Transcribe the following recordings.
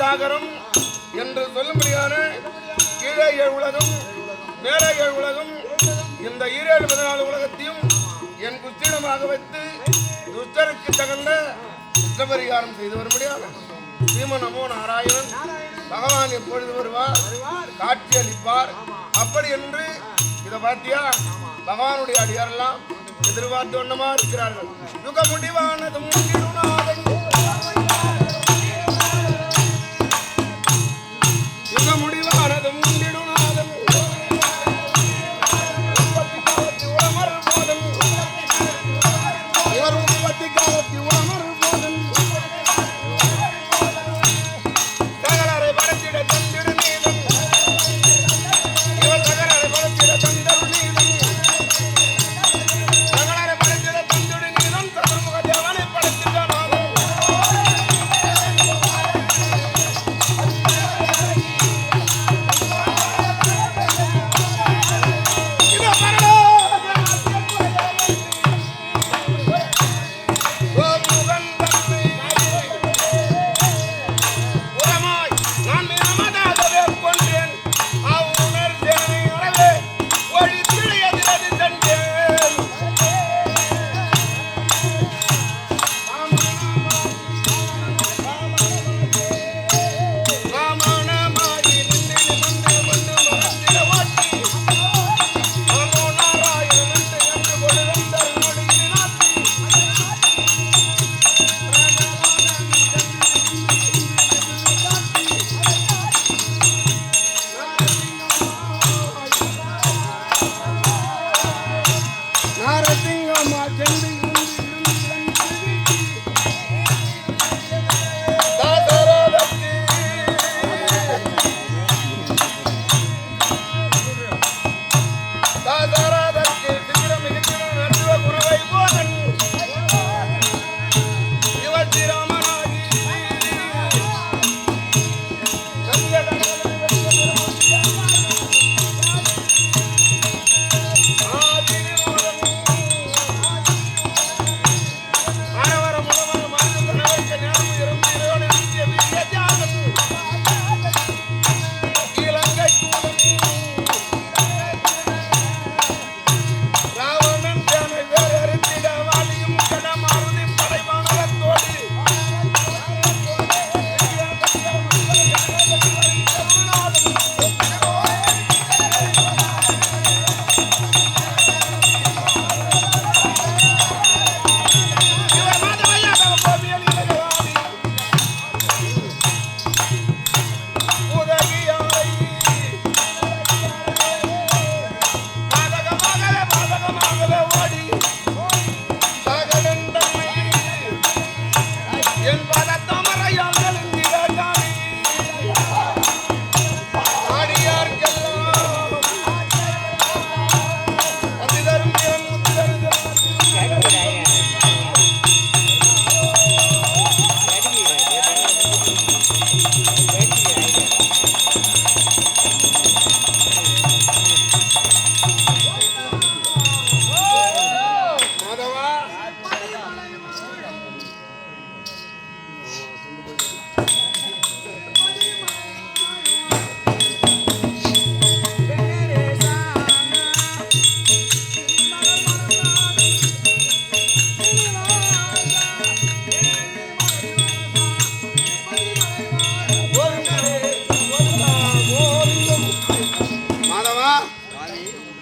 சாகரம் என்று சொல்லும்படியான கீழே 7 உலகம் மேலே 7 உலகம் இந்த 14 உலகத்தையும் என் குஸ்தீனமாக வைத்து துஷ்டருக்கு தகுந்த குற்றபரிகாரம் செய்து வரும்படியாக ஸ்ரீமன் நமோ நாராயணன் பகவான் எப்பொழுது வருவார், காட்சி அளிப்பார். அப்படி என்று இதை பார்த்தியா பகவானுடைய அடியாரெல்லாம் எதிர்பார்த்து ஒண்ணமா இருக்கிறார்கள். யுக முடிவானதும்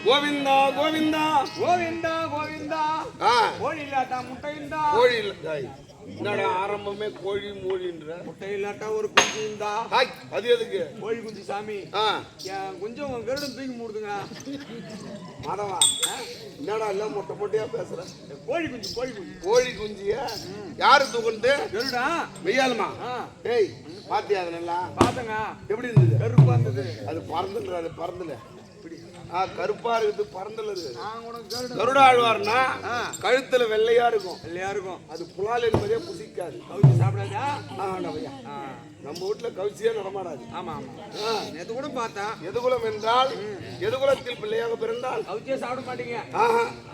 கோவிந்தா கோவிந்தா கோவிந்தா கோவிந்தா ஆ கோழி இல்லாட்டா முட்டை இருந்தா கோழி இல்ல என்னடா ஆரம்பமே கோழி மூழின்ற முட்டை இல்லாட்டா ஒரு குஞ்சு இருந்தா ஹாய் அது எதுக்கு கோழி குஞ்சு சாமி கொஞ்சம் கருடம் தூக்கி மூடுதுங்க மாதவா என்னடா எல்லாம் மொட்டை மொட்டையா பேசுற கோழி குஞ்சு கோழி குஞ்சு கோழி குஞ்சிய யாரு தூக்குண்டு கருடா மெய்யாலுமா ஏய் பாத்தியா அது நல்லா பாத்தங்க எப்படி இருந்தது கருப்பா இருந்தது அது பறந்துன்ற அது பறந்துல கருப்பா இருக்குது பறந்துல கருடா ஆழ்வார்னா கழுத்துல வெள்ளையா இருக்கும் வெள்ளையா இருக்கும் அது புலால் என்பதே புசிக்காது கவுச்சி சாப்பிடாதா நம்ம வீட்டுல கவுச்சியே நடமாடாது ஆமா ஆமா நேத்து கூட பார்த்தா எதுகுலம் என்றால் எதுகுலத்தில் பிள்ளையாக பிறந்தால் கவுச்சியே சாப்பிட மாட்டீங்க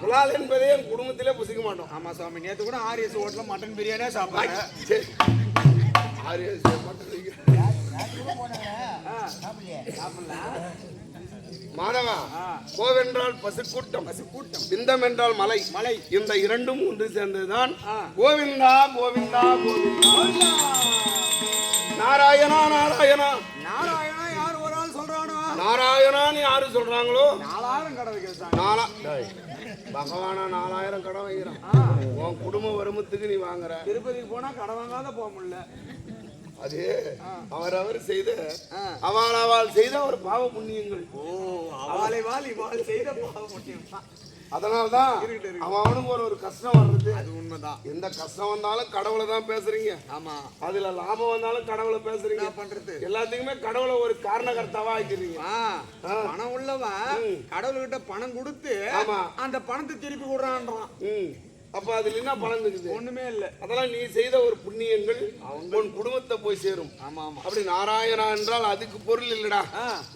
புலால் என்பதே என் குடும்பத்திலே புசிக்க மாட்டோம் ஆமா சாமி நேத்து கூட ஆர்எஸ் ஹோட்டல்ல மட்டன் பிரியாணியே சாப்பிடுறாங்க ஆர்எஸ் மட்டன் மாதவா கோவென்றால் பசுக்கூட்டம் பிந்தம் என்றால் மலை மலை இந்த இரண்டும் ஒன்று சேர்ந்ததுதான் கோவிந்தா கோவிந்தா கோவிந்தா நாராயணா நாராயணா நாராயணா யார் ஒரு ஆள் சொல்றானோ நாராயணான்னு யாரு சொல்றாங்களோ 4000 கடை வைக்கிறான் பகவானா 4000 கடை வைக்கிறான் உன் குடும்ப வருமத்துக்கு நீ வாங்குற திருப்பதிக்கு போனா கடை வாங்காத போக முடியல அது அவர் செய்த அவள் செய்த ஒரு பாவ புண்ணியங்கள் அவளை செய்த பாவ புண்ணியம் அதனால்தான் அவனுக்கு ஒரு கஷ்டம் வர்றது அது உண்மைதான் எந்த கஷ்டம் வந்தாலும் கடவுளை தான் பேசுறீங்க ஆமா அதுல லாபம் வந்தாலும் கடவுளை பேசுறீங்க பண்றது எல்லாத்துக்குமே கடவுளை ஒரு காரணகர்த்தாவா ஆக்கிறீங்க பணம் உள்ளவன் கடவுள்கிட்ட பணம் கொடுத்து அந்த பணத்தை திருப்பி கொடுறான்றான் அப்ப அதுல என்ன பலன் இருக்குது ஒண்ணுமே இல்ல அதெல்லாம் நீ செய்த ஒரு புண்ணியங்கள் உன் குடும்பத்தை போய் சேரும் அப்படி நாராயணா என்றால் அதுக்கு பொருள் இல்லடா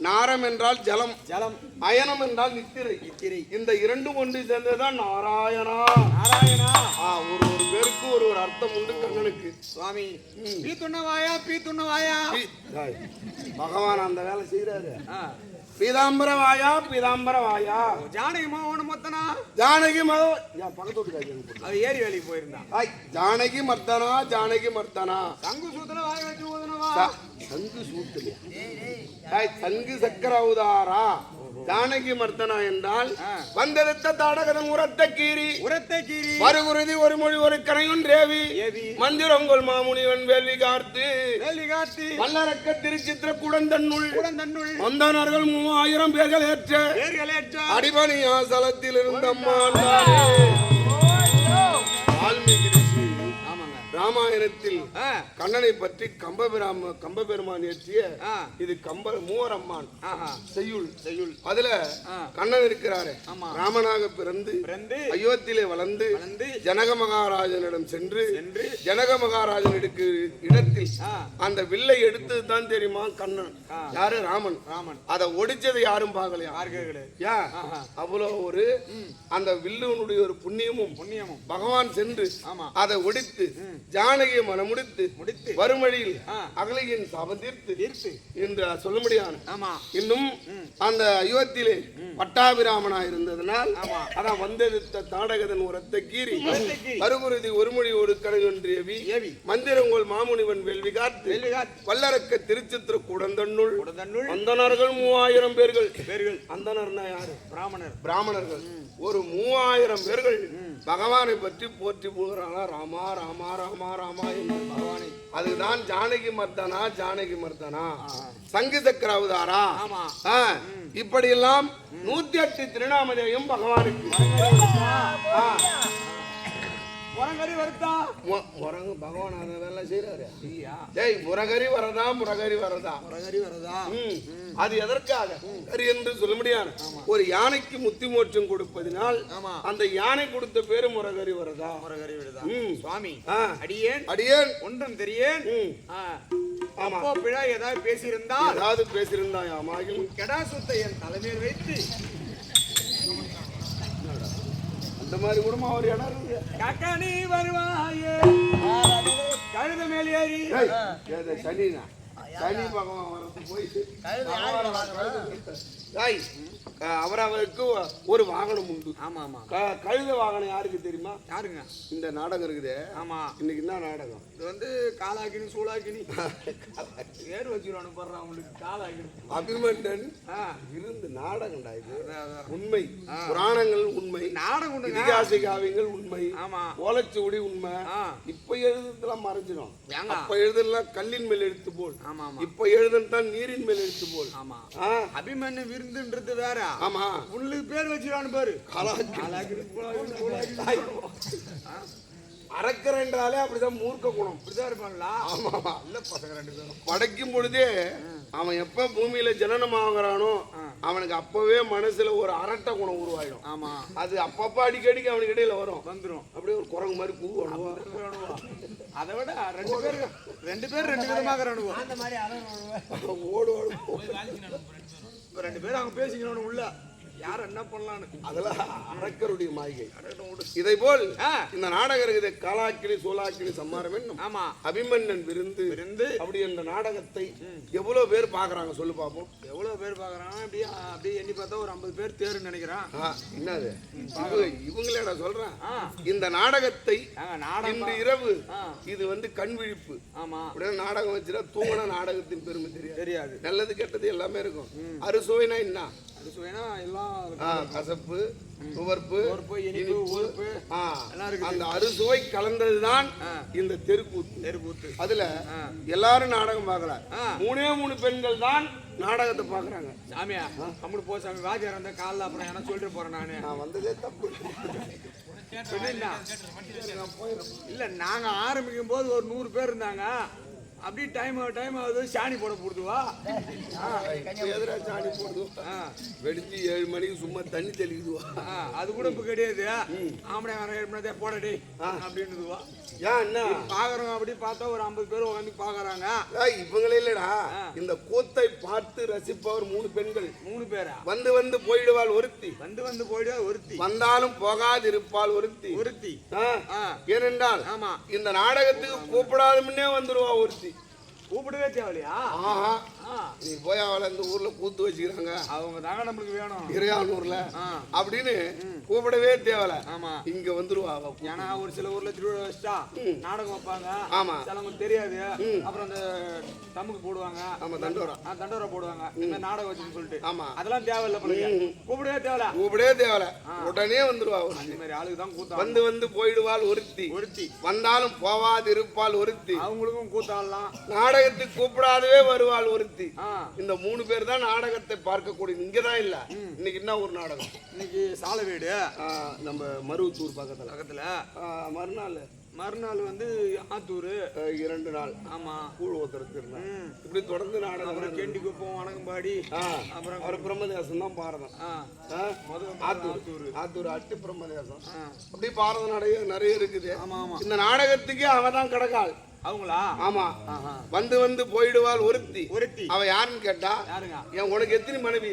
நாரம் என்றால் ஜலம் ஜலம் அயனம் என்றால் நித்திரை நித்திரை இந்த இரண்டும் ஒன்று சேர்ந்ததுதான் நாராயணா நாராயணா ஒரு பேருக்கு ஒரு அர்த்தம் உண்டு கண்ணனுக்கு சுவாமி பீ துண்ணவாயா பகவான் அந்த வேலை செய்யறாரு பீதாம்பர வாயா ஜானகி மோகன மொத்தனா ஜானகி பக்கத்து அது ஏரி வேலைக்கு போயிருந்தான் ஜானகி மர்த்தனா சங்கு சூத்துல வாய வச்சு ஓதுனவா சங்கு சூத்துல சங்கு சக்கர உதாரா ஜானகி மர்த்தனா என்றால் வந்தெடுத்த தாடகதம் உரத்த கீரி வருகுருதி ஒரு மொழி ஒரு கரையுன் ரேவி மந்திரங்கொள் மாமுனிவன் வேள்வி கார்த்து வல்லரக்க திருச்சித்திர குடந்தன்னுள் வந்தனர்கள் 3000 பேர்கள் ஏற்ற அடிபணியா சலத்தில் இருந்த வால்மீகி ராமாயணத்தில் கண்ணனை பற்றி கம்பபெருமான் ஏற்றிய இது மூவரம்மான் செய்யுள் அதுல கண்ணன் இருக்கிறாரு ராமனாக பிறந்து அயோத்தியிலே வளர்ந்து ஜனக மகாராஜனிடம் சென்று ஜனக மகாராஜன் இடத்தில் அந்த வில்லை எடுத்தது தான் தெரியுமா கண்ணன் யாரு ராமன் அதை ஒடிச்சதை யாரும் பார்க்கலையா அவ்வளவு ஒரு அந்த வில்லுனுடைய ஒரு புண்ணியமும் பகவான் சென்று அதை ஒடித்து ஜானகியை மனமுடித்து வறுமொழியில் அகலையின் சாபம் தீர்த்து என்று சொல்ல முடியாது இன்னும் அந்த அயோத்தியிலே பட்டாபிராமனா இருந்ததனால் அதான் வந்தெடுத்த தாடகதன் உரத்த கீரி வருகுருதி ஒரு மொழி ஒரு கடை ஒன்றியவி மந்திரங்கோள் மாமுனிவன் வேள்வி காத்து வல்லரக்க திருச்சித்திர குடந்தன்னுள் அந்தனர்கள் 3000 பேர்கள் அந்தனர்னா யாரு பிராமணர்கள் ஒரு 3000 பேர்கள் பகவானை பற்றி போற்றி போகிறானா ராமா ராமா ராமா ராமா என்று பகவானை அதுதான் ஜானகி மர்தனா சங்கு சக்கர அவதாரா இப்படி எல்லாம் 108 திருநாமதேயம் பகவானுக்கு பகவான் அந்த வேலை செய்யறாரு முரகரி வரதா அது எதற்காக என்று சொல்ல முடியாது ஒரு யானைக்கு முத்தி மோட்சம் கொடுப்பதினால் அந்த யானை கொடுத்த பேரு முரகரி வரதா சுவாமி அடியேன் ஒன்றும் தெரியேன் ஏதாவது பேசியிருந்தா கெடா சுத்த என் தலைமையில் வைத்து இந்த மாதிரி கூட ஒரு இடம் இருக்கு காக்கா நீ வருவாயே கழுத மேல் ஏறி சனினா சனி பகவான் வரது போய் அவரவருக்கு ஒரு வாகனம் உண்டு. ஆமா ஆமா. கழுத வாகனம் யாருக்கு தெரியுமா? யாருங்க? இந்த நாடகம் இருக்குது. ஆமா. இன்னைக்கு என்ன நாடகம்? இது வந்து காலாக்கினி சூளாக்கினி பேர் வச்சுருவானு போடுறான் அவங்களுக்கு. காலாக்கினி அபிமன்னன் இருந்து நாடகம்டா இது. உண்மை புராணங்கள் உண்மை, நாடகம் இதிகாச காவியங்கள் உண்மை. ஆமா. ஓலைச்சுவடி உண்மை. இப்ப எழுதுலாம் மறைஞ்சிடும். அப்ப எழுதலாம் கல்லின் மேல் எழுத்து போல். ஆமா. இப்ப எழுதுதான் நீரின் மேல் எழுத்து போல். ஆமா. அபிமன்யு விருந்துன்றது வேற. ஆமா. உங்களுக்கு பேர் வச்சிருவானு பாரு. அறக்கர் என்றாலே அப்படிதான் மூர்க்க குணம். அப்படிதான் இருப்பாங்களா? ஆமா. இல்ல பசங்க 2 பேரும் படைக்கும் பொழுதே அவன் எப்ப பூமியில ஜனனம் ஆகுறானோ அவனுக்கு அப்பவே மனசுல ஒரு அரட்ட குணம் உருவாயிடும். ஆமா. அது அப்பப்ப அடிக்கடிக்கு அவனுக்கு இடையில வரும், வந்துரும். அப்படியே ஒரு குரங்கு மாதிரி கூவானுவா. அதை விட 2 பேர் 2 விதமாக ஓடு ஓடு 2 பேர் அவங்க பேசிக்கணும் உள்ள யார் என்ன பண்ணலான்னு. அதெல்லாம் அரக்கருடைய மாளிகை. இதை போல் இந்த நாடகம் இருக்குது. காலாக்கினி சோலாக்கினி சம்மாரம் என்னும். ஆமா. அபிமன்னன் விருந்து அப்படி இந்த நாடகத்தை எவ்வளவு பேர் பாக்குறாங்க சொல்லு பாப்போம். எவ்வளவு பேர் பாக்குறாங்க? அப்படியே எண்ணி பார்த்தா ஒரு 50 பேர் தேர்ன்னு நினைக்கிறேன். என்னது இவங்களேடா சொல்றேன். இந்த நாடகத்தை இன்று இரவு இது வந்து கண் விழிப்பு. ஆமா. அப்படியே நாடகம் வச்சுட்டா தூங்கின நாடகத்தின் பெருமை தெரியாது. நல்லது கெட்டது எல்லாமே இருக்கும். அறுசுவைனா என்ன? கசப்பு, துவர்ப்பு, இனிப்பு, அந்த அறுசுவை கலந்ததுதான் இந்த தெருக்கூத்து. அதுல எல்லாரும் நாடகம் பார்க்கல. 3 பெண்கள் தான் நாடகத்தை பாக்குறாங்க. சாமியா நம்மளு போ சாமி, வாத்தியார் அந்த காலில் அப்புறம் என்ன சொல்லிட்டு போறேன். நான் வந்ததே தப்பு இல்ல. நாங்க ஆரம்பிக்கும் போது ஒரு 100 பேர் இருந்தாங்க. அப்படியே டைம் ஆகுது சாணி போட போடுதுவா. எதிரா சாணி போடுதுவா. வெடிச்சு 7 மணிக்கு சும்மா தண்ணி தெளிக்குதுவா. அது கூட இப்ப கிடையாது. ஆம்பளை 7 மணி போடடி அப்படின்னுதுவா. ஏன் என்ன பாக்குறோம்? அப்படி பார்த்தா ஒரு 50 பேர் உட்காந்து பாக்குறாங்க. இவங்களே இல்லடா, இந்த கூத்தை பார்த்து ரசிப்பவர் 3 பெண்கள். 3 பேரா? வந்து போயிடுவாள் ஒருத்தி. வந்து போயிடுவாள் ஒருத்தி. வந்தாலும் போகாது இருப்பாள் ஒருத்தி. ஏனென்றால் ஆமா, இந்த நாடகத்துக்கு கூப்பிடாத முன்னே வந்துருவா ஒருத்தி. கூப்பிடவே தேவையா? நீ போய் அவளை இந்த ஊர்ல கூத்து வச்சுக்கிறாங்க, அவங்க தாங்க நம்மளுக்கு வேணும் இறையானூர்ல அப்படின்னு கூப்பிடவே தேவல. ஆமா, இங்க வந்துருவா. ஏன்னா ஒரு சில ஊர்ல திருவிழா வச்சா நாடகம் வைப்பாங்க. ஆமா, சிலவங்களுக்கு தெரியாது. அப்புறம் அந்த தமுக்கு போடுவாங்க. ஆமா, தண்டோரா போடுவாங்க. இந்த நாடகம் வச்சுன்னு சொல்லிட்டு. ஆமா, அதெல்லாம் தேவையில்ல. கூப்பிடவே தேவல. உடனே வந்துருவா. அந்த மாதிரி ஆளுக்கு தான் கூத்தா. வந்து போயிடுவாள் ஒருத்தி. வந்தாலும் போவாது இருப்பாள் ஒருத்தி. அவங்களுக்கும் கூத்தாடலாம். நாடகத்துக்கு கூப்பிடாதவே வருவாள் ஒருத்தி. இந்த 3 பேர் தான் நாடகத்தை பார்க்கக்கூடிய. இங்கதான் இல்ல, இன்னைக்கு என்ன ஒரு நாடகம்? இன்னைக்கு சாலை வீடு நம்ம மருவத்தூர் பக்கத்துல. மறுநாள் வந்து ஆத்தூர். 2 நாள். ஆமா, கூழ் ஊத்துறது. இப்படி தொடர்ந்து நாடகம். அப்புறம் கேண்டி குப்பம், வணக்கம்பாடி, அப்புறம் அவர் பிரம்மதேசம் தான் பாரதம். ஆத்தூர் அட்டு பிரம்மதேசம். அப்படி பாரதம் நிறைய இருக்குது. ஆமா ஆமா, இந்த நாடகத்துக்கு அவதான் கிடக்காள். அவங்களா? ஆமா, வந்து போயிடுவாள் ஒருத்தி. அவ யாருன்னு கேட்டா, யாருங்க? உனக்கு எத்தனை மனைவி?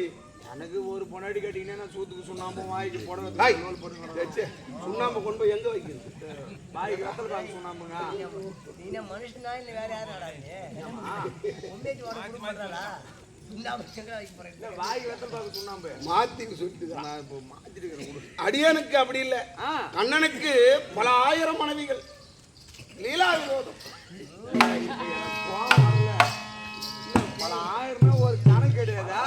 எனக்கு ஒரு பொன்னாடி கட்டிங்கன்னா நான் சூத்துக்கு சுண்ணாம்பு வாய்க்கு போட சுண்ணாம்பு கொண்டு போய் எங்க வைக்கிறது? வாய்க்கு வெத்தல் பாக்கு சுண்ணாம்புங்க. வாய்க்கு வெத்தல் பாக்கு சுண்ணாம்பு மாத்தி சொல்லிட்டு நான் இப்போ மாத்திட்டு. அடியனுக்கு அப்படி இல்ல, கண்ணனுக்கு பல ஆயிரம் மனைவிகள். லீலா வினோதம் பல ஆயிரம்னா ஒரு கணக்கு கிடையாதா?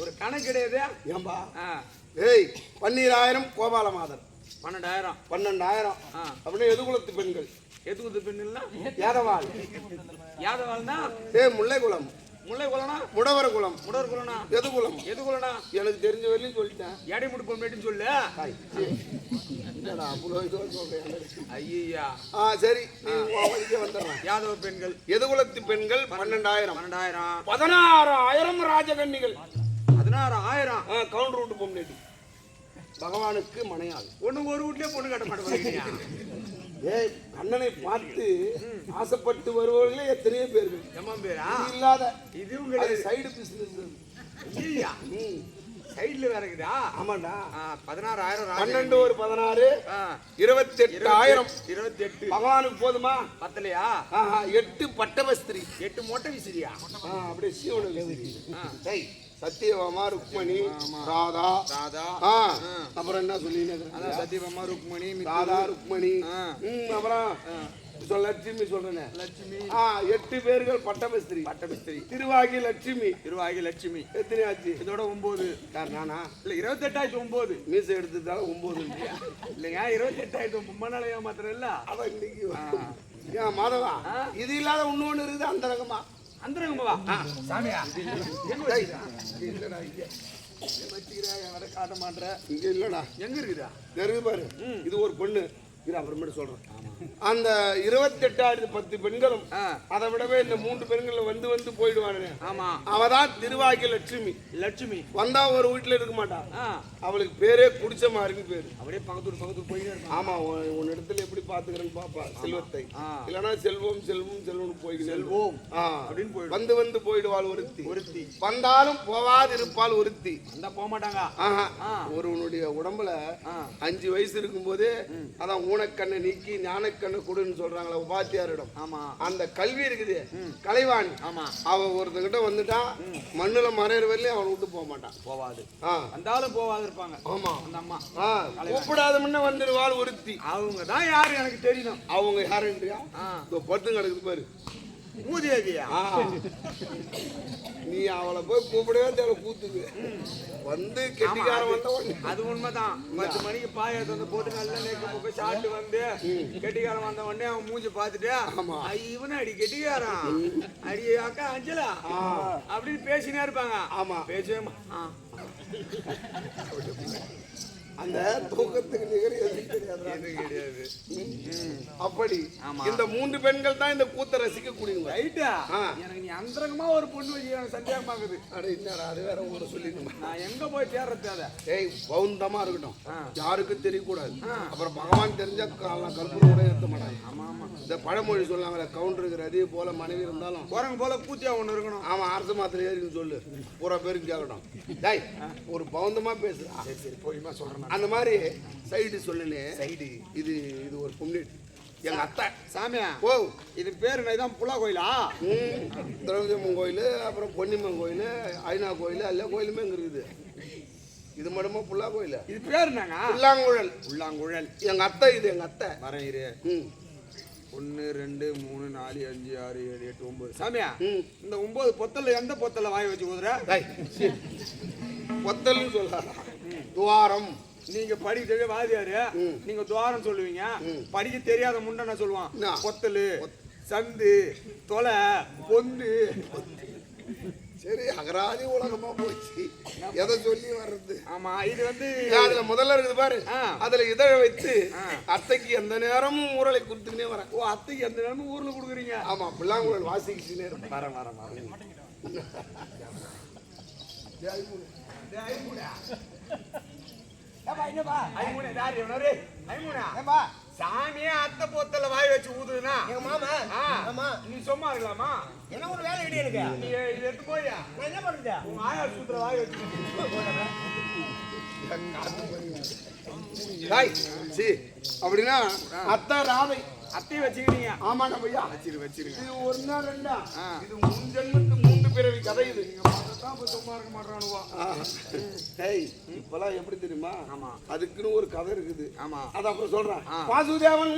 ஒரு கணக்கு கிடையாது. ஏம்பா? ஏய், 12,000 கோபாலமாதர். 12,000 அப்படின்னு எதுகுலத்து பெண்கள். எதுகுலத்து பெண்கள்னா யாதவாள்னா முல்லைக்குளம். முல்லைக்குளம்னா முடவரகுளம். எதுகுலம்? எனக்கு தெரிஞ்ச வரையும் சொல்லிட்டேன். எடை முடிப்போம் சொல்லு. ஐயா சரி, வந்துடுறேன். யாதவ பெண்கள், எதுகுலத்து பெண்கள் 12,000. 16,000 ராஜகன்னிகள். 16,000 கவுண்டர் விட்டு பொம்னேட்டி பகவானுக்கு மனையாள். ஒரு வீட்லயே பொண்ணு கட்ட மாட்டேன். ஏய், கண்ணனை பார்த்து ஆசைப்பட்டு வருவர்களே எத்தனையோ பேர்கள். பேரா இல்லாத இது சைடு பிசினஸ். சைடுல வேற இருக்குதா? ஆமாண்டா. 16,000 12 ஒரு 16 28,000. 28 பகவானுக்கு போதுமா? பத்தலையா? 8 பட்டபஸ்திரி. 8 மொட்டை விசிறியா? அப்படியே சீவன விசிறி. சத்தியபாமா, ருக்மணி, ராதா. அப்புறம் என்ன சொல்லி சத்தியபாமா, ருக்மணி, ராதா, ருக்மணி. அப்புறம் லட்சுமி சொல்றேன். லட்சுமி. 8 பேர்கள் பட்டபஸ்திரி. திருவாகி லட்சுமி. லட்சுமி எத்தனை ஆச்சு? இதோட 9. நானா? இல்ல 28 9. மீசை எடுத்துட்டாலும் 9 இல்லைங்க 28 பொம்மனால ஏமாத்திரம் இல்ல. அவன் இன்னைக்கு ஏன் மாதவா இது இல்லாத இன்னொன்னு இருக்குது அந்த ரகமா? அந்த ரகமாவா? சாமியா இல்லடா இங்க வச்சுக்கிறேன் காட்ட மாட்டேன். இங்க இல்லடா. எங்க இருக்குதா? தெரியுது பாரு. இது ஒரு பொண்ணு. அப்புறமேட்டு சொல்றேன். அந்த 28,000 10 பெண்களும் அதை விடவே இந்த 3 பெண்கள் வந்து போயிடுவானே. ஆமா. அவதான் திருவாகி லட்சுமி. லட்சுமி வந்தா ஒரு வீட்டுல இருக்க மாட்டா. அவளுக்கு பேரே குடிச்ச மாதிரின்னு பேரு. அப்படியே பக்கத்து போயிட்டே இருக்கும். ஆமா. உன் இடத்துல எப்படி பாத்துக்கிறேன்னு பாப்பா செல்வத்தை. இல்லன்னா செல்வம் போய்க்கு செல்வோம் அப்படின்னு போயிடும். வந்து போயிடுவாள் ஒருத்தி. வந்தாலும் போவாது இருப்பாள் ஒருத்தி. வந்தா போக மாட்டாங்க. ஒருவனுடைய உடம்புல 5 வயசு இருக்கும் போதே அதான் ஊனக்கண்ணை நீக்கி ஞானக்கண்ணை கொடுன்னு சொல்றாங்களா உபாத்தியாரிடம். ஆமா. அந்த கல்வி இருக்குது கலைவாணி. ஆமா. அவ ஒருத்தங்கிட்ட வந்துட்டா மண்ணுல மறையிற வரலையும் அவன் விட்டு போக மாட்டான். போவாது. வந்தாலும் போவாது இருப்பாங்க. ஆமா. அந்த அம்மா கூப்பிடாத முன்ன வந்துடுவாள் ஒருத்தி. அவங்க தான் யாரு எனக்கு தெரியணும். அவங்க யாருன்றியா? பத்து கிடக்குது பாரு. மூதேவியா? நீ அவளை போய் கூப்பிடவே தேவை கூத்துக்கு வந்து கெட்டிக்காரன் வந்த உடனே. அது உண்மைதான். 10 மணிக்கு பாயத்தை வந்து போட்டு நல்லா நேக்கு சாப்பிட்டு வந்து கெட்டிக்காரன் வந்த உடனே அவன் மூஞ்சி பார்த்துட்டு இவனு அடி கெட்டிக்காரன் அடி அக்கா அஞ்சலா அப்படின்னு பேசினே இருப்பாங்க. ஆமா. பேசுவே அந்த தூக்கத்துக்கு நிகர் கிடையாது. அப்படி இந்த 3 பெண்கள் தான் இந்த கூத்த ரசிக்க கூடியவங்க. ரைட்டா? எனக்கு நீ அந்தரங்கமா ஒரு பொண்ணு வச்சு சந்தேகமாகுது. அது வேற ஊரை சொல்லிடுமா? நான் எங்க போய் தேர்றது? அதை பவுந்தமா இருக்கட்டும், யாருக்கும் தெரியக்கூடாது. அப்புறம் பகவான் தெரிஞ்சா கற்பூரம் கூட ஏற்ற மாட்டாங்க. ஆமா ஆமா. இந்த பழமொழி சொல்லாங்களே, கவுண்டருக்கு அதே போல மனைவி இருந்தாலும் குரங்கு போல பூத்தியா ஒண்ணு இருக்கணும். ஆமா. அரசு மாத்திரை ஏறின்னு சொல்லு, பூரா பேருக்கு கேட்கட்டும். டேய் ஒரு பவுந்தமா பேசுறா. சரி போய்மா சொல்றேன். அந்த மாதிரி சைடு சொல்லுனே. சைடு இது ஒரு பொம்னேட். எங்க அத்தை சாமியா. ஓ இது பேரு இதான் புலா கோயிலா? திரௌபதி அம்மன் கோயில், அப்புறம் பொன்னியம்மன் கோயில், ஐநா கோயில், எல்லா கோயிலுமே இங்க இருக்குது. இது மட்டுமா புல்லா கோயில்? இது பேரு என்னங்க? புல்லாங்குழல். எங்க அத்தை இது எங்க அத்தை. வரேன் இரு. 1 2 3 4 5 6 7 8 9. சாமியா இந்த 9 பொத்தல்ல எந்த பொத்தல்ல வாய் வச்சு ஊதுற? பொத்தல்னு சொல்றாரா? துவாரம். நீங்க படிக்க தெரிய வாதியாரு, நீங்க துவாரம் சொல்லுவீங்க. படிக்க தெரியாத முண்டை என்ன சொல்லுவான்? பொத்தலு, சந்து, தொலை, பொந்து. சரி அகராதி உலகமா போச்சு, எதை சொல்லி வர்றது? ஆமா. இது வந்து அதுல முதல்ல இருக்குது பாரு, அதுல இதழ வச்சு அத்தைக்கு எந்த நேரமும் ஊரலை கொடுத்துக்கினே வரேன். ஓ அத்தைக்கு எந்த நேரமும் ஊர்ல கொடுக்குறீங்க? ஆமா. பிள்ளாங்குழல் வாசிக்கிச்சுனே இருப்பேன். வரேன். சாமியே அத்தை பொத்தல வாய் வச்சு ஊதுனா எங்க மாமா நீ சும்மா இருக்கலாமா? என்ன ஒரு வேலை இடி எனக்கு. நீ இது எடுத்து போயா? நான் என்ன பண்றது? உங்க ஆயா சூத்திர வாய் வச்சு அப்படின்னா அத்தை ராதை அத்தையை வச்சுக்கிறீங்க. ஆமாண்ணா பையா. வச்சிருங்க. இது 1 2 இது 3 ஜென்மத்து 3 பிறவி கதை. இது சும்மா இருக்க மாட்டானுவா. இப்பெல்லாம் எப்படி தெரியுமா? ஆமா. அதுக்குன்னு ஒரு கதை இருக்குது. ஆமா. அது அப்புறம் சொல்றேன். வாசுதேவன்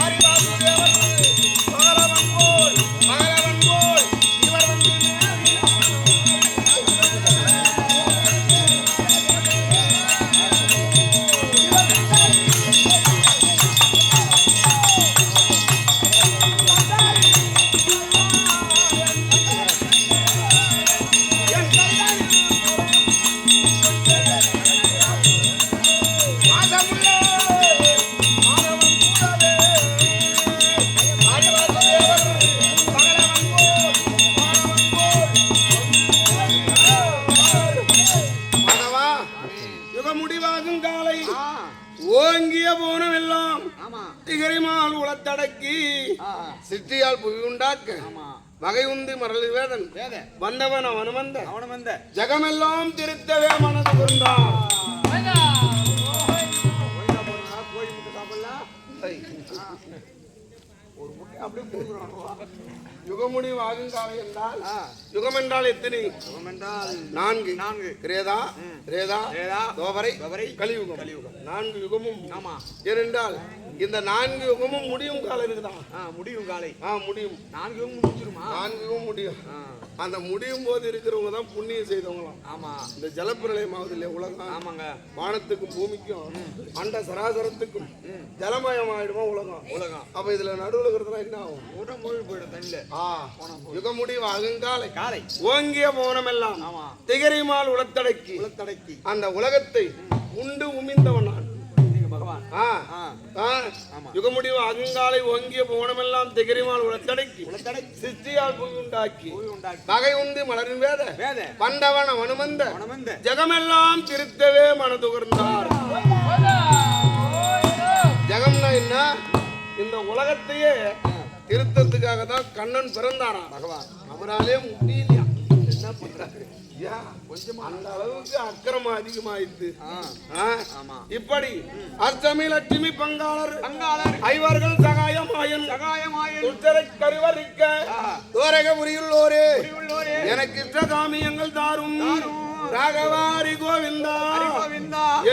ஹரி உளத்தடக்கி சிற்றியால் புவி உண்டாக்க வகை உந்து மரளி வேதன் வந்தவன் அவன் வந்த ஜகமெல்லாம் திருத்தவே மனது கொண்டான். ஒரு முட்டை அப்படியே கொடுக்குறான். யுகமுடி வாகும் காலை என்றால் யுகம் என்றால் எத்தனை? யுகம் என்றால் நான்கு. கிரேதா தோபரை கலியுகம். 4 யுகமும். ஆமா. ஏனென்றால் இந்த 4 யுகமும் முடியும் காலம் இருக்குதான். முடியும் காலை. முடியும். 4 யுகம் முடிஞ்சிருமா? 4 யுகம் முடியும். அந்த முடியும் போது இருக்கிறவங்க தான் புண்ணியம் செய்தவங்களாம். ஆமா. இந்த ஜலப்பிரளயமாவது இல்லையா உலகம்? ஆமாங்க. வானத்துக்கும் பூமிக்கும் அண்ட சராசரத்துக்கும் ஜலமயமாயிடுமா உலகம். அப்ப இதுல நடுவுல இருக்கிறதுலாம் என்ன ஆகும்? உடம்பு மூழ்கி போயிடும் தண்ணில. யுகமுடி வாகுங்காலை ஓங்கிய மௌனமெல்லாம் திகரிமால் உளத்தடக்கி அந்த உலகத்தை உண்டு உமிழ்ந்தவன் நான் பகவான். யுகமுடிவு அகங்காலை ஓங்கிய மௌனமெல்லாம் திகரிமால் உளத்தடக்கி சித்தியால் புவி உண்டாக்கி வகை உண்டு மலரின் வேத பண்டவன் அவனுமந்த ஜகமெல்லாம் திருத்தவே மனதுகர்ந்தார். ஜகம்னா என்ன? இந்த உலகத்தையே திருத்தத்துக்காக தான் கண்ணன் பிறந்தாராம் பகவான். அவராலே முடியலையா? என்ன பண்றாரு? கொஞ்சம் அந்த அளவுக்கு அக்கிரமம் அதிகமாயிடுது. இப்படி அஷ்டமி லட்சுமி பங்காளர் ஐவர்கள் சகாயமாயன் உத்தரை கருவறிக்க தோரகபுரியுள்ளோரே எனக்கு இஷ்டகாமியங்கள் தாரும் ராகவாரி கோவிந்தா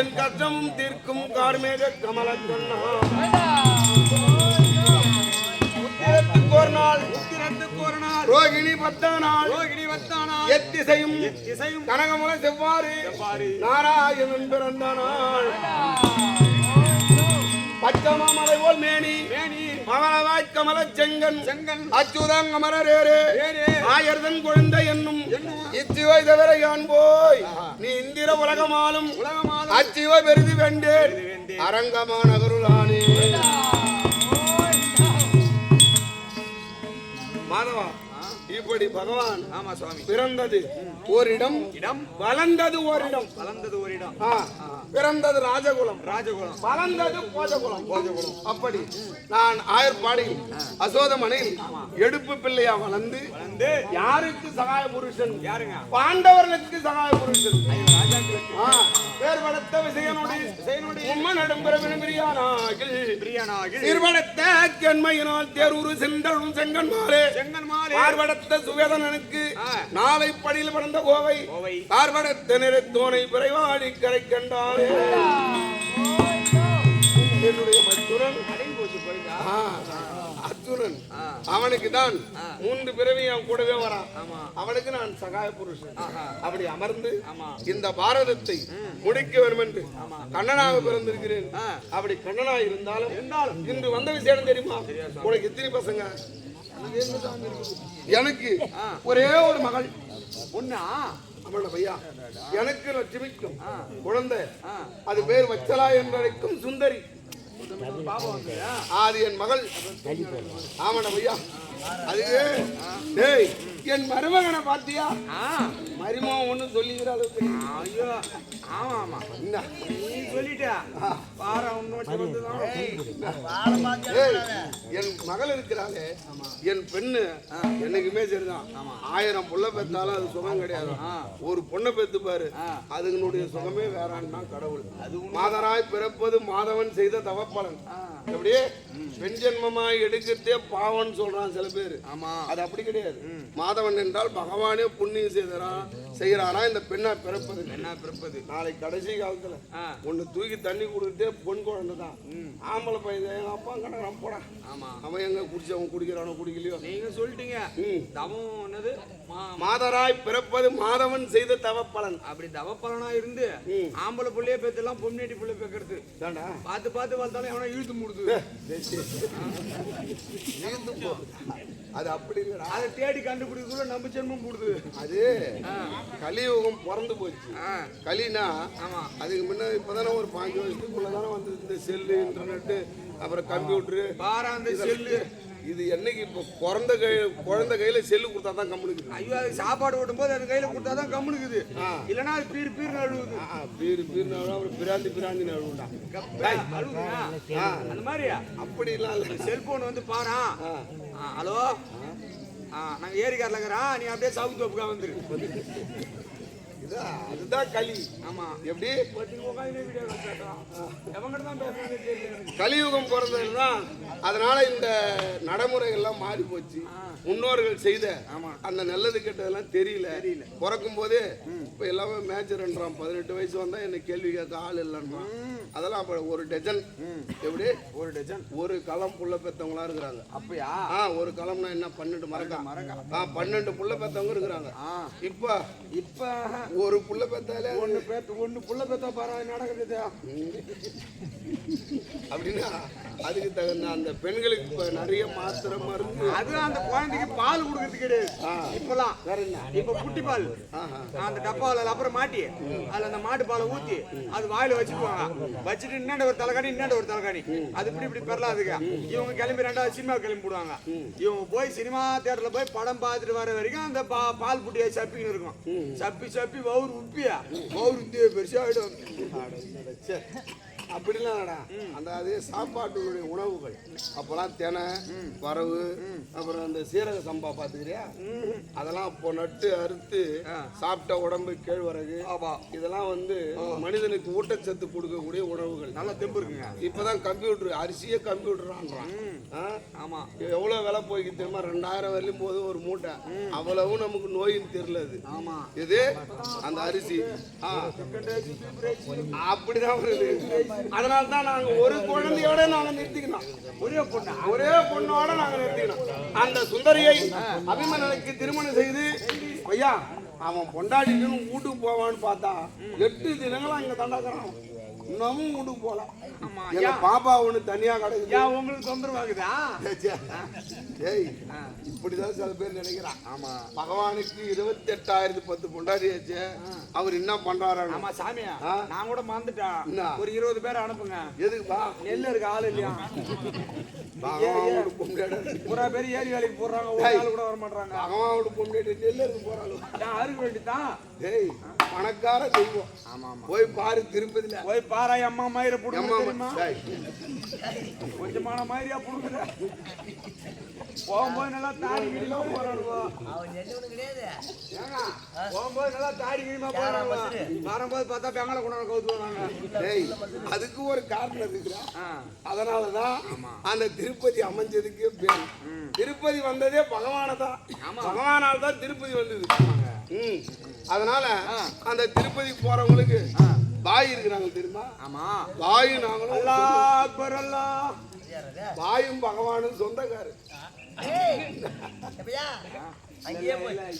என் கஷ்டமும் தீர்க்கும் கார்மேக கமல கண்ணா. ஒரு நாள் ரோகிணி 10 நாள் எத்திசையும் கனகமுலை செவ்வாறு நாராயணன் பிறந்த நாள். பச்சமாமலை போல் மேனி மகளவாய் கமல செங்கன் அச்சுதங் அமரரேரே ஆயர்தன் குழந்தை என்னும் இச்சிவை தவிர யான் போய் நீ இந்திர உலகமாலும் அச்சிவை பெருதி வேண்டேன் அரங்கமா நகருளானே. மாதவா இப்படி பகவான் பிறந்தது ஓரிடம் வளர்ந்தது ஓரிடம் பிறந்தது ராஜகுலம் வளர்ந்தது போஜகுலம். அப்படி நான் ஆயர்பாடி அசோதமனில் எடுப்பு பிள்ளையா வளர்ந்து யாருக்கு சகாய புருஷன்? பாண்டவர்களுக்கு சகாய புருஷன். பேர் படுத்த விசையனோடு உம்ம நடும்பெருவின் பிரியானாகில் சீர்படுத்த கண்மையினால் தேரூரு சென்றழும் செங்கன் மாலே பார்வடத்த சுவேதனனுக்கு நாளை படியில் படந்த கோவை பார்வடத்த நிறத்தோனை பிறைவாடி கரை கண்டாலே என்னுடைய மச்சுரன் அர்ஜுனன் அவனுக்கு தான் 3 பிறவி அவன் கூடவே வரான். அவனுக்கு நான் சகாய புருஷன். அப்படி அமர்ந்து இந்த பாரதத்தை முடிக்க வேண்டும் என்று கண்ணனாக பிறந்திருக்கிறேன். அப்படி கண்ணனாக இருந்தாலும் இன்று வந்த விஷயம் தெரியுமா? உனக்கு எத்தனை பசங்க? எனக்கு ஒரே ஒரு மகள் ஒன்னா அவளோட பையா. எனக்கு லட்சுமிக்கும் குழந்தை அது பேர் வச்சலா என்றழைக்கும் சுந்தரி. அது என் மகள். ஆமாடா பையா. அதுக்கு டேய் என் மருமகனை பாத்தியா? மருமகன் ஒண்ணு சொல்லிக்கிற அளவுக்கு நீ சொல்லிட்டா என் மகள் இருக்கிறாளே என் பெண்ணு என்னைக்குமே சரிதான். 1000 புள்ள பெத்தாலும் அது சுகம் கிடையாது. ஒரு பொண்ணை பெத்து பாரு அதுனுடைய சுகமே வேறான்னா கடவுள். மாதராய் பிறப்பது மாதவன் செய்த தவப்பலன். அப்படியே பெண் ஜென்மமாய் எடுக்கிறதே பாவன் சொல்றான் சில பேர். அது அப்படி கிடையாது. மாதவன் என்றால் பகவானே புண்ணியம் செய்யறானா இந்த பெண்ணா பிறப்பது. நாளை கடைசி காலத்துல ஒண்ணு தூக்கி தண்ணி கொடுத்தே பொன் குழந்தைதான். ஆம்பளை பையன் எங்க அப்பா கணக்கு போடா. அவன் எங்க குடிச்சவன் குடிக்கிறானோ குடிக்கலையோ நீங்க சொல்லிட்டீங்க. மாதராய் பிறப்பது மாதவன் செய்த தவப்பலன். அப்படி தவப்பலனா இருந்து ஆம்பளை பிள்ளைய பேத்தெல்லாம் பொம்னேட்டி பிள்ளை பேக்கிறது பார்த்து பார்த்து வளர்த்தாலும் எவனா இழுத்து மூடுது. அது அப்படி இல்ல. அதை தேடி கண்டுபிடிக்கிறதுக்குள்ள நம்ம ஜென்மம் போடுது. அது கலியுகம் பிறந்து போச்சு. கலினா அதுக்கு முன்ன இப்பதானே ஒரு 5 வருஷத்துக்குள்ளதானே வந்து இந்த செல்லு இன்டர்நெட் அப்புறம் கம்ப்யூட்டரு அந்த செல்லு இது என்னைக்கு இப்போ குழந்தை கையில செல்லு கொடுத்தா தான் கம்முனுக்குது. ஐயோ அது சாப்பாடு ஓட்டும்போது அது கையில கொடுத்தாதான் கம்முனுக்குது. இல்லைன்னா அது பீர் பீர் அழுகுது. பீர் அப்புறம் பிராந்தி அழுகுண்டா அழுகுதுங்க அந்த மாதிரி. அப்படிலாம் இல்லை. செல்போன் வந்து பாரா. ஹலோ நாங்க ஏரிக்காரில் இருக்கிறோம், நீ அப்படியே சவுத் தோப்புக்கா வந்துரு. அதுதான் களி. ஆமா எப்படி எவங்கிட்ட தான் பேசுறாங்க. கலியுகம் பிறந்ததுதான். அதனால இந்த நடைமுறைகள்லாம் மாறி போச்சு. முன்னோர்கள் செய்த அந்த நல்லது கெட்டதெல்லாம் தெரியல. பிறக்கும் போதே இப்ப எல்லாமே மேஜர்ன்றான். 18 வயசு வந்தா என்ன கேள்வி கேட்க ஆள் இல்லைன்றான். அதெல்லாம் அப்ப ஒரு டஜன். எப்படி ஒரு டஜன் ஒரு களம் புள்ள பெத்தவங்களா இருக்கிறாங்க. அப்படியா? ஒரு களம்னா என்ன 12 மரக்கா 12 புள்ள பெத்தவங்க இருக்கிறாங்க. இப்ப ஒரு புள்ள பெத்தாலே ஒண்ணு புள்ள பெத்தா பாரு நடக்குது. அப்படின்னா அதுக்கு தகுந்த அந்த பெண்களுக்கு இப்ப நிறைய மாத்திரை மருந்து. அது அந்த குழந்தைக்கு பால் கொடுக்கறது கிடையாது இப்பெல்லாம். வேற என்ன? இப்ப குட்டி பால் அந்த டப்பாவில் அப்புறம் மாட்டி அதுல அந்த மாட்டு பாலை ஊத்தி அது வாயில வச்சுக்குவாங்க. வச்சுட்டு இன்னாண்ட ஒரு தலைக்காணி இன்னாண்ட ஒரு தலைக்காணி அது இப்படி பெறலாதுங்க. இவங்க கிளம்பி 2வது சினிமா கிளம்பி போடுவாங்க. இவங்க போய் சினிமா தியேட்டர்ல போய் படம் பார்த்துட்டு வர வரைக்கும் அந்த பால் புட்டியை சப்பின்னு இருக்கும். சப்பி வவுறு உப்பியா வவுறு உத்திய பெருசாகிடும். அப்படிலாம் அந்த அதே சாப்பாட்டுடைய உணவுகள் அப்பெல்லாம் தினை வரவு அப்புறம் அந்த சீரக சம்பா பாத்துக்கிறியா அதெல்லாம் அப்போ நட்டு அறுத்து சாப்பிட்ட உடம்பு கேழ்வரகு இதெல்லாம் வந்து மனிதனுக்கு ஊட்டச்சத்து கொடுக்கக்கூடிய உணவுகள். நல்லா தெம்பு இருக்குங்க. இப்பதான் கம்ப்யூட்டர் அரிசியே கம்ப்யூட்டரான்றான். ஆமா எவ்வளவு விலை போய்க்கு தெரியுமா? 2000 வரலையும் போது ஒரு மூட்டை. அவ்வளவு நமக்கு நோயின்னு தெரியல. ஆமா இது அந்த அரிசி அப்படிதான் வருது. அதனால்தான் நாங்க ஒரு குழந்தையோட நாங்க நிறுத்திக்கணும். ஒரே பொண்ணோட நாங்க நிறுத்திக்கணும். அந்த சுந்தரியை அபிமன்யுக்கு திருமணம் செய்து ஐயா அவன் பொண்டாட்டின்னு வீட்டுக்கு போவான்னு பார்த்தா 8 தினங்களும் அங்க தண்டாக்குறான். இன்னமும் வீட்டுக்கு போலாம். பாப்பா ஒண்ணு தனியா கிடைக்குது. உங்களுக்கு தொந்தரவாகுதா? இப்படிதான் சில பேர் நினைக்கிறான். ஆமா பகவானுக்கு 28,010 பொண்டாட்டியாச்சு. அவர் என்ன பண்றாரு? ஆமா சாமியா நான் கூட மறந்துட்டேன். ஒரு 20 பேர் அனுப்புங்க. எதுக்குப்பா? நெல் இருக்கு ஆள் இல்லையா? ஒரு பேர் ஏரி வேலைக்கு போடுறாங்க. ஒரு ஆள் கூட வர மாட்டாங்க. பகவானோட பொண்டாட்டி நெல் இருக்கு போறாங்க. அறுக்க வேண்டிதான். பணக்கார தெய்வம். ஆமா போய் பாரு திருப்பதியில போய் பாரு. அம்மா மயிரை புடுங்க கொஞ்சமான மயிரியா புடுங்குற. போகும்போது நல்லா தாடி கிடிமா போறானுவோ. போகும்போது நல்லா தாடி கிடிமா போறாங்க. வரும்போது பார்த்தா பெங்கள கொண்டாந்து கவுத்துவாங்க. அதுக்கு ஒரு காரணம் இருக்குதா? அதனாலதான் அந்த திருப்பதி அமைஞ்சதுக்கு பேர். திருப்பதி வந்ததே பகவானதான். பகவானால் தான் திருப்பதி வந்தது. அதனால அந்த திருப்பதிக்கு போறவங்களுக்கு பாய் இருக்கிறாங்க தெரியுமா? ஆமா பாய் நாங்களும் பாயும் பகவானும் சொந்தக்காரு.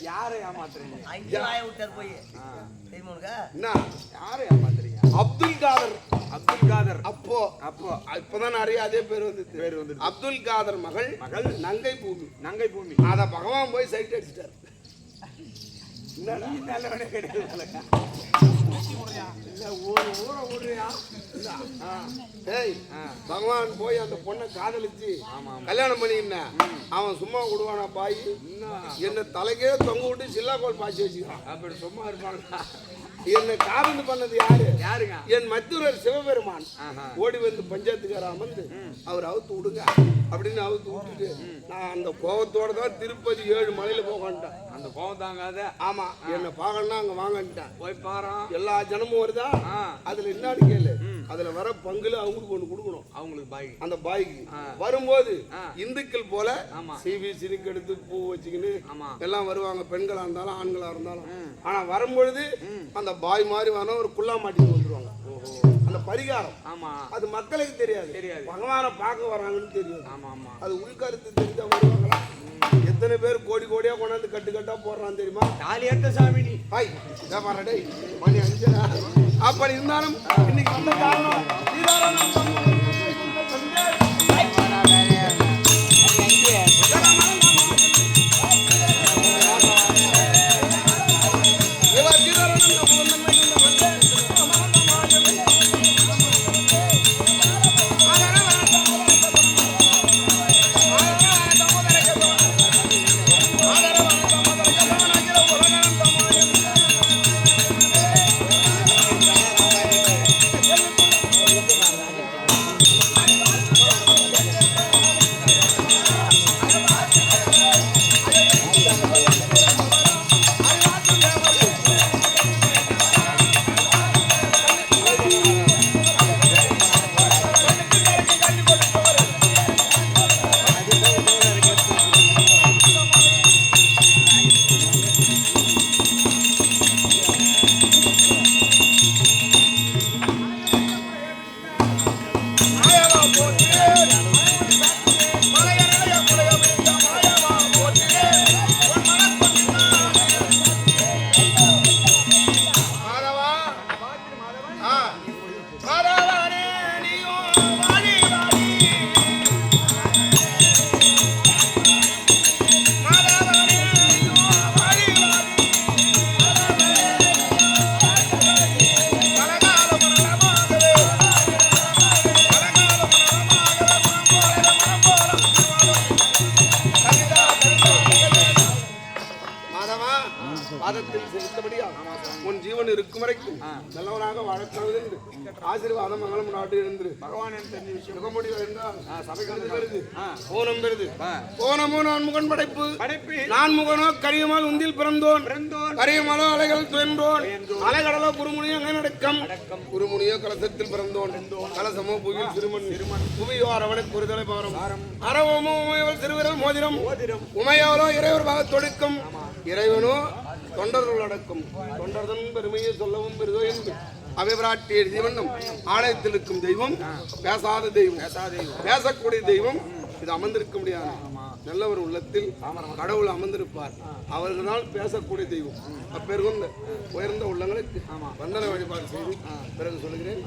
யாரை ஏமாத்துறீங்க? அப்துல் காதர். அப்போ இப்பதான் நிறைய அதே பேர் வந்து அப்துல் காதர் மகள் நங்கை பூமி. அத பகவான் போய் சைட் அடிச்சிட்டாரு. பகவான் போய் அந்த பொண்ணை காதலிச்சு கல்யாணம் பண்ணிக்கின அவன் சும்மா விடுவானா? பாய் என்ன தலைக்கே தொங்க விட்டு சில்லாக்கோல் பாய்ச்சி வச்சுக்கிறான். அப்படி சும்மா இருப்பாங்க. என்னை காதல் பண்ணது யாருங்க? என் மற்றொரு சிவபெருமான் ஓடி வந்து பஞ்சாயத்துக்கார அமர்ந்து அவர் அவுத்து விடுங்க அப்படின்னு அவுத்து விட்டுட்டு நான் அந்த கோபத்தோட தான் திருப்பதி 7 மலையில போகட்டேன். அந்த கோபம் தாங்காத. ஆமா என்ன பார்க்கணும்னா அங்க வாங்கன்ட்டேன். போய் பாரு. எல்லா ஜனமும் வருதா? அதுல என்னன்னு கேளு. அதுல வர பங்குல அவங்களுக்கு ஒண்ணு கொடுக்கணும். அவங்களுக்கு பாய். அந்த பாய்க்கு வரும்போது இந்துக்கள் போல சிவி சிரிக்கு எடுத்து பூ வச்சுக்கின்னு எல்லாம் வருவாங்க. பெண்களா இருந்தாலும் ஆண்களா இருந்தாலும். ஆனா வரும்பொழுது அந்த பாய் மாதிரி வரணும். ஒரு குள்ளா மாட்டிட்டு வந்துருவாங்க. அந்த பரிகாரம் அது மக்களுக்கு தெரியாது. பகவானை பார்க்க வராங்கன்னு தெரியாது. அது உள்கருத்து தெரிஞ்சா வருவாங்களா? எத்தனை பேர் கோடி கோடியா கொண்டாந்து கட்டு கட்டா போடுறான் தெரியுமா? சாமி மணி 5 அப்படி இருந்தாலும் இன்னைக்கு வந்த காரணம் ஜீவன் இருக்கும் வரைக்கும் நல்லவனாக வாழக்கூடாது என்று ஆசீர்வாதம் மங்களம் நாட்டு இருந்து பகவான் எனக்கு தெரிஞ்ச விஷயம் சுக முடிவு என்றால் சபைக்கு பெருது ஓனம் பெருது ஓனமோ நான் முகன் படைப்பு நான் முகனோ கரியுமால் உந்தில் பிறந்தோன் கரியுமாலோ அலைகள் துயன்றோன் அலைகடலோ குருமுனியோ அங்கே நடக்கம் குருமுனியோ கலசத்தில் பிறந்தோன் கலசமோ புகில் சிறுமன் புவியோ அரவணை குறுதலை பாரம் அரவமோ உமையவள் திருவிரல் மோதிரம் உமையாவலோ இறைவர் பாக தொடுக்கும் இறைவனோ தொண்டர்கள் அடக்கும் தொண்டர்தன் பெருமையை சொல்லவும் பெரிதோ என்று அபிபிராட்டி எழுதிய வண்ணம் ஆலயத்தில் இருக்கும் தெய்வம் பேசாத தெய்வம் பேசக்கூடிய தெய்வம் இது அமர்ந்திருக்க முடியாது நல்லவர் உள்ளத்தில் கடவுள் அமர்ந்திருப்பார் அவர்களால் பேசக்கூடிய தெய்வம் அப்பேருந்த உயர்ந்த உள்ளங்களுக்கு வந்தன வழிபாடு செய்து பிறகு சொல்லுகிறேன்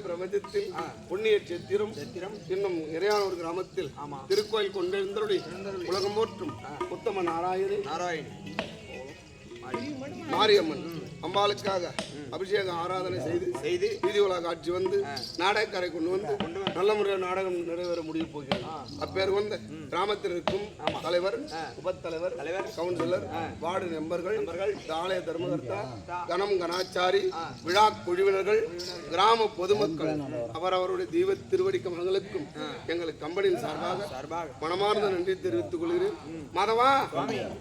பிரபஞ்சத்தில் புண்ணிய சேத்திரம் இன்னும் இறையான ஒரு கிராமத்தில் திருக்கோயில் கொண்டிருந்தருடைய உலகம் போற்றும் உத்தம நாராயணி மாரியம்மன் அம்பாளுக்காக அபிஷேக ஆராதனை செய்து வீதி உலக காட்சி வந்து நாடகக்காரை கொண்டு வந்து நல்ல முறையில் நாடகம் நிறைவேற முடிய போகிறது. அப்பேர் வந்த கிராமத்தில் இருக்கும் தலைவர், உபத்தலைவர், கவுன்சிலர், வார்டு மெம்பர்கள், ஆலய தர்மகர்த்தா, கணம் கணாச்சாரி, விழா குழுவினர்கள், கிராம பொதுமக்கள் அவரவருடைய தெய்வ திருவடி கமலங்களுக்கும் எங்களுக்கு கம்பெனியின் சார்பாக மனமார்ந்த நன்றி தெரிவித்துக் கொள்கிறேன். மாதவா,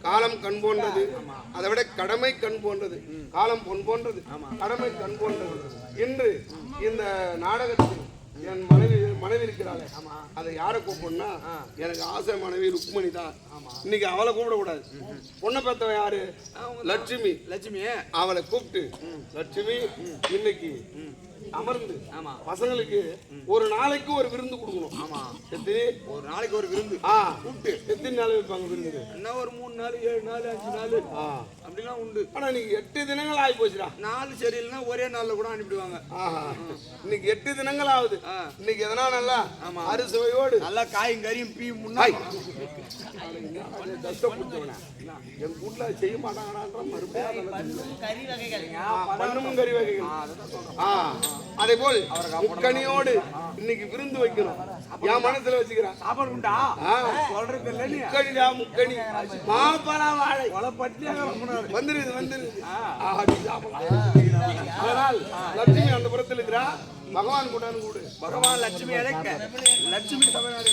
காலம் கண் போன்றது, அதை விட கடமை கண் போன்றது. காலம் பொன் போன்றது, கடமை கண் போன்றது. இன்று இந்த நாடகத்தில் என் மனைவி இருக்கிறாளே, அதை யாரை கூப்பிடணும்னா எனக்கு ஆசை மனைவி ருக்மணி தான். இன்னைக்கு அவளை கூப்பிடக்கூடாது. பொண்ணை பார்த்தவன் யாரு? லட்சுமி. அவளை கூப்பிட்டு, லட்சுமி இன்னைக்கு அமர்ந்து பசங்களுக்கு ஒரு நாளைக்கு ஒரு விருந்து கொடுக்கணும். ஒரு நாளைக்கு ஒரு விருந்து கூப்பிட்டு எத்தனை நாள் வைப்பாங்க விருந்து? என்ன ஒரு 3 நாள் 7 நாள் 5 நாள் அப்படிலாம் உண்டு. ஆனா நீங்க 8 தினங்கள் ஆகி போச்சுடா. 4 சரியில்லைன்னா ஒரே நாள்ல கூட அனுப்பிடுவாங்க. இன்னைக்கு 8 தினங்கள் ஆகுது. இன்னைக்கு எதனா நல்லா அறுசுவையோடு நல்லா காயும் கறியும் பீ முன்னாடி கஷ்டப்பட்டவன என் வீட்டுல செய்ய மாட்டாங்கன்ற மறுபடியும் கறி வகைகள். அதே போல் முக்கணியோடு இன்னைக்கு விருந்து வைக்கணும். என் மனசுல வச்சுக்கிறேன். சாப்பாடு உண்டா சொல்றது இல்ல. முக்கணி மாப்பழா வாழை வந்துருது. அதனால் லட்சுமி அந்த புறத்தில் இருக்கிறா. பகவான் கூடு பகவான் லட்சுமி அழைக்க லட்சுமி தமிழ்நாடு